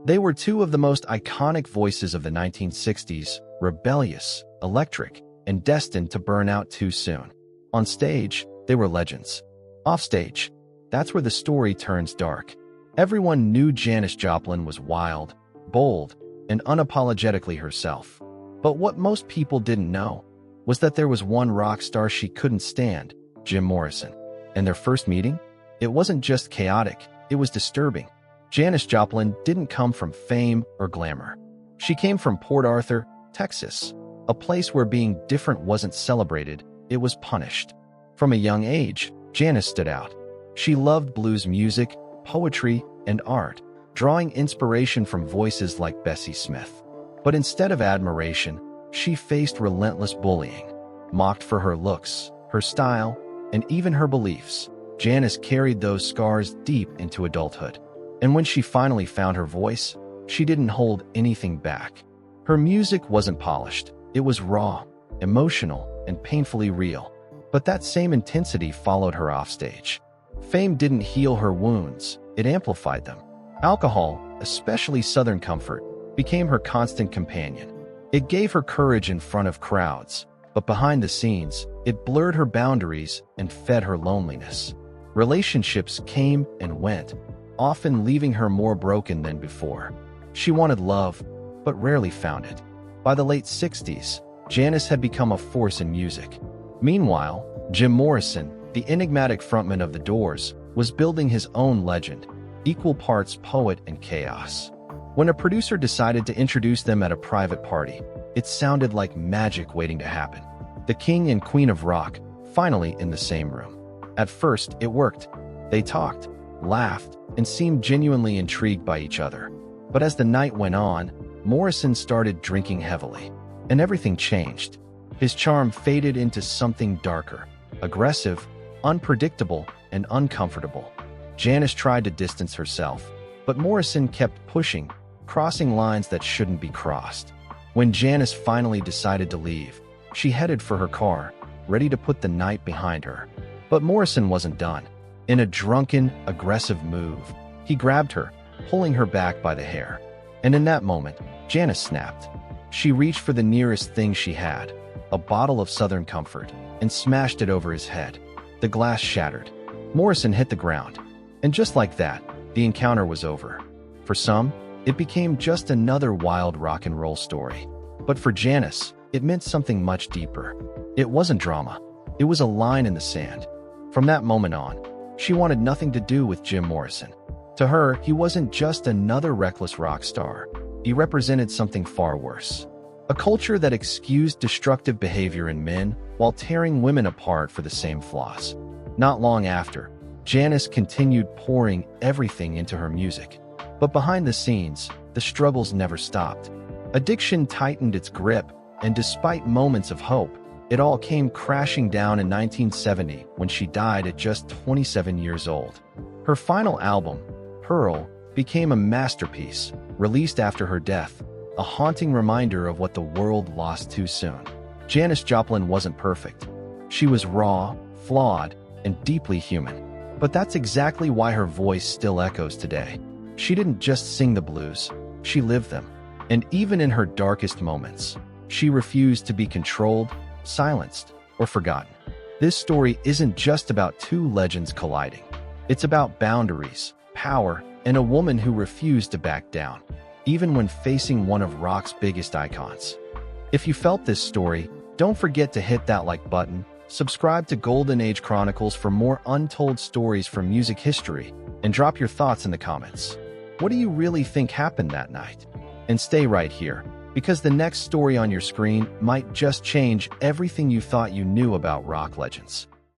They were two of the most iconic voices of the 1960s, rebellious, electric, and destined to burn out too soon. On stage, they were legends. Offstage, that's where the story turns dark. Everyone knew Janis Joplin was wild, bold, and unapologetically herself. But what most people didn't know was that there was one rock star she couldn't stand, Jim Morrison. And their first meeting? It wasn't just chaotic, it was disturbing. Janis Joplin didn't come from fame or glamour. She came from Port Arthur, Texas, a place where being different wasn't celebrated, it was punished. From a young age, Janis stood out. She loved blues music, poetry, and art, drawing inspiration from voices like Bessie Smith. But instead of admiration, she faced relentless bullying. Mocked for her looks, her style, and even her beliefs, Janis carried those scars deep into adulthood. And when she finally found her voice, she didn't hold anything back. Her music wasn't polished. It was raw, emotional, and painfully real. But that same intensity followed her offstage. Fame didn't heal her wounds, it amplified them. Alcohol, especially Southern Comfort, became her constant companion. It gave her courage in front of crowds, but behind the scenes, it blurred her boundaries and fed her loneliness. Relationships came and went, often leaving her more broken than before. She wanted love, but rarely found it. By the late 60s, Janis had become a force in music. Meanwhile, Jim Morrison, the enigmatic frontman of The Doors, was building his own legend, equal parts poet and chaos. When a producer decided to introduce them at a private party, it sounded like magic waiting to happen. The king and queen of rock, finally in the same room. At first, it worked. They talked, laughed, and seemed genuinely intrigued by each other. But as the night went on, Morrison started drinking heavily, and everything changed. His charm faded into something darker, aggressive, unpredictable, and uncomfortable. Janis tried to distance herself, but Morrison kept pushing, crossing lines that shouldn't be crossed. When Janis finally decided to leave, she headed for her car, ready to put the night behind her. But Morrison wasn't done. In a drunken, aggressive move, he grabbed her, pulling her back by the hair. And in that moment, Janis snapped. She reached for the nearest thing she had, a bottle of Southern Comfort, and smashed it over his head. The glass shattered. Morrison hit the ground. And just like that, the encounter was over. For some, it became just another wild rock and roll story. But for Janis, it meant something much deeper. It wasn't drama. It was a line in the sand. From that moment on, she wanted nothing to do with Jim Morrison. To her, he wasn't just another reckless rock star. He represented something far worse. A culture that excused destructive behavior in men while tearing women apart for the same flaws. Not long after, Janis continued pouring everything into her music. But behind the scenes, the struggles never stopped. Addiction tightened its grip, and despite moments of hope, it all came crashing down in 1970 when she died at just 27 years old. Her final album, Pearl, became a masterpiece, released after her death, a haunting reminder of what the world lost too soon. Janis Joplin wasn't perfect. She was raw, flawed, and deeply human. But that's exactly why her voice still echoes today. She didn't just sing the blues, she lived them. And even in her darkest moments, she refused to be controlled, silenced, or forgotten. This story isn't just about two legends colliding. It's about boundaries, power, and a woman who refused to back down, even when facing one of rock's biggest icons. If you felt this story, don't forget to hit that like button, subscribe to Golden Age Chronicles for more untold stories from music history, and drop your thoughts in the comments. What do you really think happened that night? And stay right here, because the next story on your screen might just change everything you thought you knew about rock legends.